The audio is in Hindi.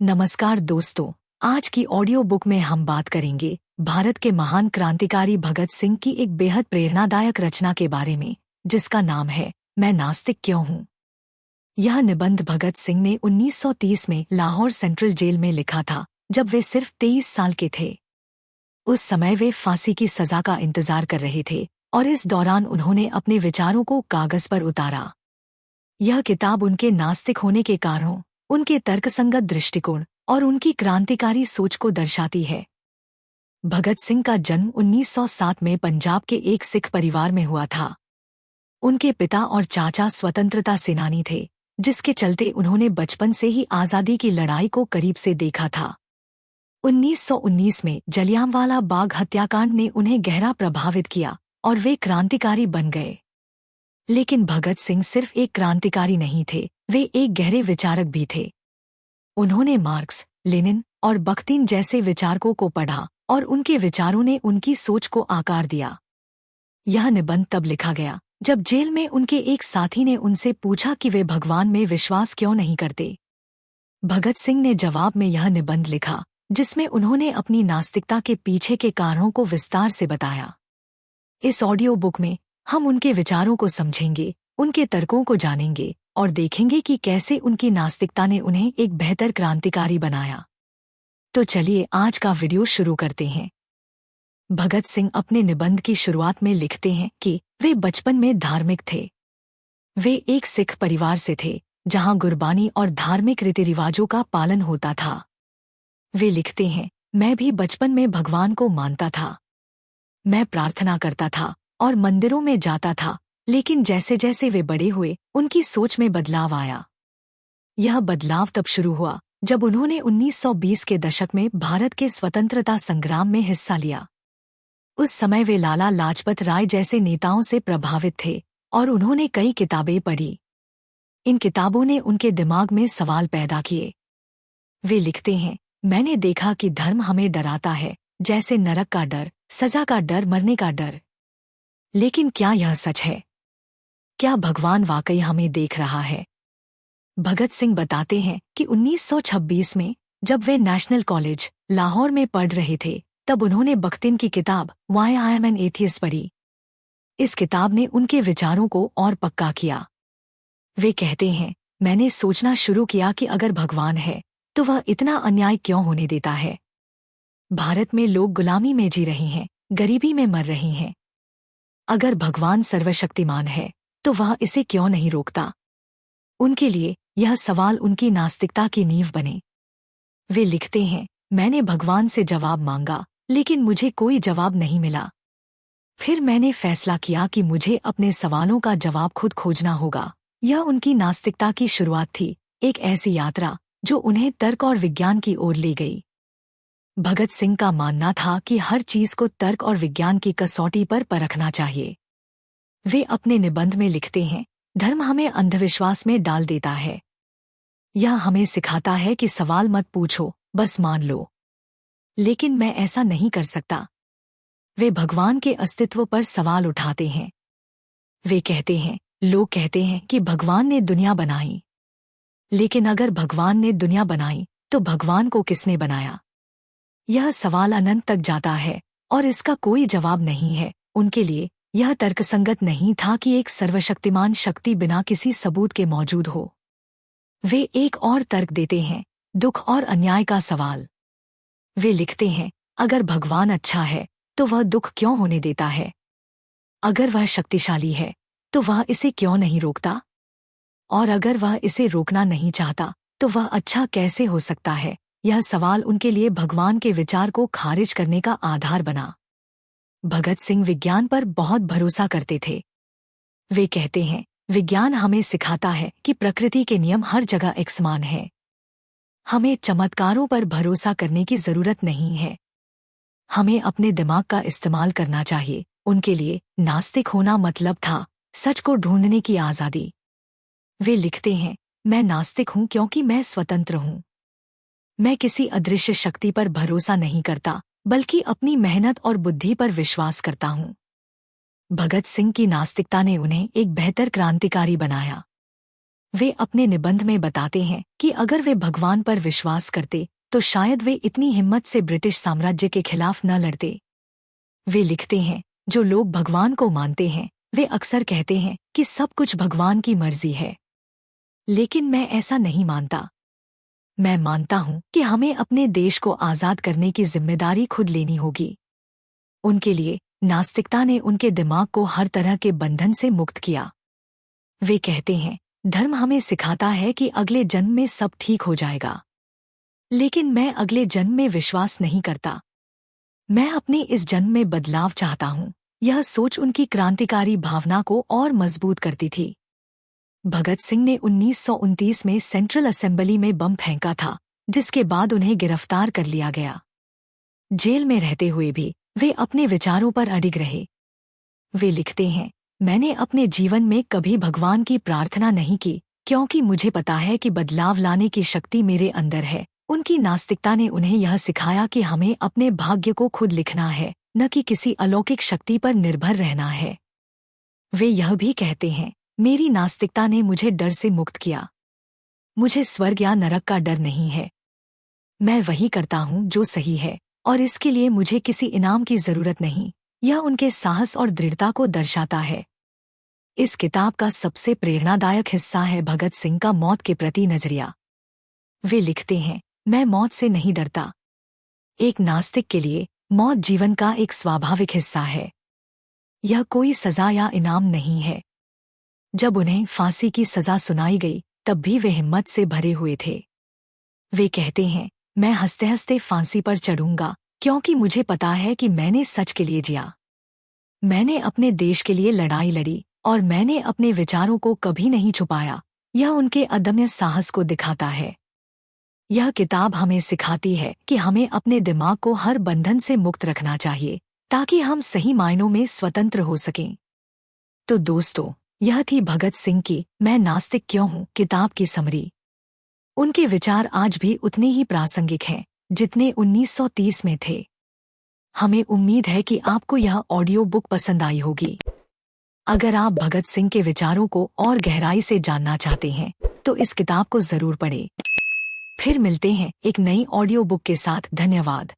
नमस्कार दोस्तों, आज की ऑडियो बुक में हम बात करेंगे भारत के महान क्रांतिकारी भगत सिंह की एक बेहद प्रेरणादायक रचना के बारे में, जिसका नाम है मैं नास्तिक क्यों हूँ। यह निबंध भगत सिंह ने 1930 में लाहौर सेंट्रल जेल में लिखा था, जब वे सिर्फ 23 साल के थे। उस समय वे फांसी की सजा का इंतजार कर रहे थे और इस दौरान उन्होंने अपने विचारों को कागज पर उतारा। यह किताब उनके नास्तिक होने के कारणों, उनके तर्कसंगत दृष्टिकोण और उनकी क्रांतिकारी सोच को दर्शाती है। भगत सिंह का जन्म 1907 में पंजाब के एक सिख परिवार में हुआ था। उनके पिता और चाचा स्वतंत्रता सेनानी थे, जिसके चलते उन्होंने बचपन से ही आज़ादी की लड़ाई को करीब से देखा था। 1919 में जलियांवाला बाग हत्याकांड ने उन्हें गहरा प्रभावित किया और वे क्रांतिकारी बन गए। लेकिन भगत सिंह सिर्फ एक क्रांतिकारी नहीं थे, वे एक गहरे विचारक भी थे। उन्होंने मार्क्स, लेनिन और बख्तिन जैसे विचारकों को पढ़ा और उनके विचारों ने उनकी सोच को आकार दिया। यह निबंध तब लिखा गया जब जेल में उनके एक साथी ने उनसे पूछा कि वे भगवान में विश्वास क्यों नहीं करते। भगत सिंह ने जवाब में यह निबंध लिखा, जिसमें उन्होंने अपनी नास्तिकता के पीछे के कारणों को विस्तार से बताया। इस ऑडियो बुक में हम उनके विचारों को समझेंगे, उनके तर्कों को जानेंगे और देखेंगे कि कैसे उनकी नास्तिकता ने उन्हें एक बेहतर क्रांतिकारी बनाया। तो चलिए आज का वीडियो शुरू करते हैं। भगत सिंह अपने निबंध की शुरुआत में लिखते हैं कि वे बचपन में धार्मिक थे। वे एक सिख परिवार से थे, जहां गुरबानी और धार्मिक रीति रिवाजों का पालन होता था। वे लिखते हैं, मैं भी बचपन में भगवान को मानता था। मैं प्रार्थना करता था और मंदिरों में जाता था, लेकिन जैसे जैसे वे बड़े हुए, उनकी सोच में बदलाव आया। यह बदलाव तब शुरू हुआ जब उन्होंने 1920 के दशक में भारत के स्वतंत्रता संग्राम में हिस्सा लिया। उस समय वे लाला लाजपत राय जैसे नेताओं से प्रभावित थे और उन्होंने कई किताबें पढ़ी। इन किताबों ने उनके दिमाग में सवाल पैदा किए। वे लिखते हैं, मैंने देखा कि धर्म हमें डराता है, जैसे नरक का डर, सजा का डर, मरने का डर। लेकिन क्या यह सच है? क्या भगवान वाकई हमें देख रहा है? भगत सिंह बताते हैं कि 1926 में जब वे नेशनल कॉलेज लाहौर में पढ़ रहे थे, तब उन्होंने बख्तिन की किताब why I am an atheist पढ़ी। इस किताब ने उनके विचारों को और पक्का किया। वे कहते हैं, मैंने सोचना शुरू किया कि अगर भगवान है तो वह इतना अन्याय क्यों होने देता है। भारत में लोग गुलामी में जी रहे हैं, गरीबी में मर रहे हैं। अगर भगवान सर्वशक्तिमान है तो वह इसे क्यों नहीं रोकता। उनके लिए यह सवाल उनकी नास्तिकता की नींव बने। वे लिखते हैं, मैंने भगवान से जवाब मांगा, लेकिन मुझे कोई जवाब नहीं मिला। फिर मैंने फैसला किया कि मुझे अपने सवालों का जवाब खुद खोजना होगा। यह उनकी नास्तिकता की शुरुआत थी, एक ऐसी यात्रा जो उन्हें तर्क और विज्ञान की ओर ले गई। भगत सिंह का मानना था कि हर चीज को तर्क और विज्ञान की कसौटी पर परखना चाहिए। वे अपने निबंध में लिखते हैं, धर्म हमें अंधविश्वास में डाल देता है। यह हमें सिखाता है कि सवाल मत पूछो, बस मान लो। लेकिन मैं ऐसा नहीं कर सकता। वे भगवान के अस्तित्व पर सवाल उठाते हैं। वे कहते हैं, लोग कहते हैं कि भगवान ने दुनिया बनाई। लेकिन अगर भगवान ने दुनिया बनाई तो भगवान को किसने बनाया? यह सवाल अनंत तक जाता है और इसका कोई जवाब नहीं है। उनके लिए यह तर्कसंगत नहीं था कि एक सर्वशक्तिमान शक्ति बिना किसी सबूत के मौजूद हो। वे एक और तर्क देते हैं, दुख और अन्याय का सवाल। वे लिखते हैं, अगर भगवान अच्छा है तो वह दुख क्यों होने देता है? अगर वह शक्तिशाली है तो वह इसे क्यों नहीं रोकता? और अगर वह इसे रोकना नहीं चाहता तो वह अच्छा कैसे हो सकता है? यह सवाल उनके लिए भगवान के विचार को खारिज करने का आधार बना। भगत सिंह विज्ञान पर बहुत भरोसा करते थे। वे कहते हैं, विज्ञान हमें सिखाता है कि प्रकृति के नियम हर जगह एक समान हैं। हमें चमत्कारों पर भरोसा करने की जरूरत नहीं है। हमें अपने दिमाग का इस्तेमाल करना चाहिए। उनके लिए नास्तिक होना मतलब था सच को ढूंढने की आज़ादी। वे लिखते हैं, मैं नास्तिक हूं क्योंकि मैं स्वतंत्र हूं। मैं किसी अदृश्य शक्ति पर भरोसा नहीं करता, बल्कि अपनी मेहनत और बुद्धि पर विश्वास करता हूं। भगत सिंह की नास्तिकता ने उन्हें एक बेहतर क्रांतिकारी बनाया। वे अपने निबंध में बताते हैं कि अगर वे भगवान पर विश्वास करते तो शायद वे इतनी हिम्मत से ब्रिटिश साम्राज्य के खिलाफ न लड़ते। वे लिखते हैं, जो लोग भगवान को मानते हैं वे अक्सर कहते हैं कि सब कुछ भगवान की मर्जी है, लेकिन मैं ऐसा नहीं मानता। मैं मानता हूं कि हमें अपने देश को आज़ाद करने की जिम्मेदारी खुद लेनी होगी। उनके लिए नास्तिकता ने उनके दिमाग को हर तरह के बंधन से मुक्त किया। वे कहते हैं, धर्म हमें सिखाता है कि अगले जन्म में सब ठीक हो जाएगा, लेकिन मैं अगले जन्म में विश्वास नहीं करता। मैं अपने इस जन्म में बदलाव चाहता हूँ। यह सोच उनकी क्रांतिकारी भावना को और मजबूत करती थी। भगत सिंह ने 1929 में सेंट्रल असेंबली में बम फेंका था, जिसके बाद उन्हें गिरफ्तार कर लिया गया। जेल में रहते हुए भी वे अपने विचारों पर अडिग रहे। वे लिखते हैं, मैंने अपने जीवन में कभी भगवान की प्रार्थना नहीं की, क्योंकि मुझे पता है कि बदलाव लाने की शक्ति मेरे अंदर है। उनकी नास्तिकता ने उन्हें यह सिखाया कि हमें अपने भाग्य को खुद लिखना है, न कि किसी अलौकिक शक्ति पर निर्भर रहना है। वे यह भी कहते हैं, मेरी नास्तिकता ने मुझे डर से मुक्त किया। मुझे स्वर्ग या नरक का डर नहीं है। मैं वही करता हूँ जो सही है, और इसके लिए मुझे किसी इनाम की जरूरत नहीं। यह उनके साहस और दृढ़ता को दर्शाता है। इस किताब का सबसे प्रेरणादायक हिस्सा है भगत सिंह का मौत के प्रति नजरिया। वे लिखते हैं, मैं मौत से नहीं डरता। एक नास्तिक के लिए मौत जीवन का एक स्वाभाविक हिस्सा है। यह कोई सजा या इनाम नहीं है। जब उन्हें फांसी की सजा सुनाई गई तब भी वे हिम्मत से भरे हुए थे। वे कहते हैं, मैं हंसते हंसते फांसी पर चढ़ूंगा, क्योंकि मुझे पता है कि मैंने सच के लिए जिया। मैंने अपने देश के लिए लड़ाई लड़ी और मैंने अपने विचारों को कभी नहीं छुपाया। यह उनके अदम्य साहस को दिखाता है। यह किताब हमें सिखाती है कि हमें अपने दिमाग को हर बंधन से मुक्त रखना चाहिए, ताकि हम सही मायनों में स्वतंत्र हो सकें। तो दोस्तों, यह थी भगत सिंह की मैं नास्तिक क्यों हूँ किताब की समरी। उनके विचार आज भी उतने ही प्रासंगिक हैं जितने 1930 में थे। हमें उम्मीद है कि आपको यह ऑडियो बुक पसंद आई होगी। अगर आप भगत सिंह के विचारों को और गहराई से जानना चाहते हैं तो इस किताब को जरूर पढ़ें। फिर मिलते हैं एक नई ऑडियो बुक के साथ। धन्यवाद।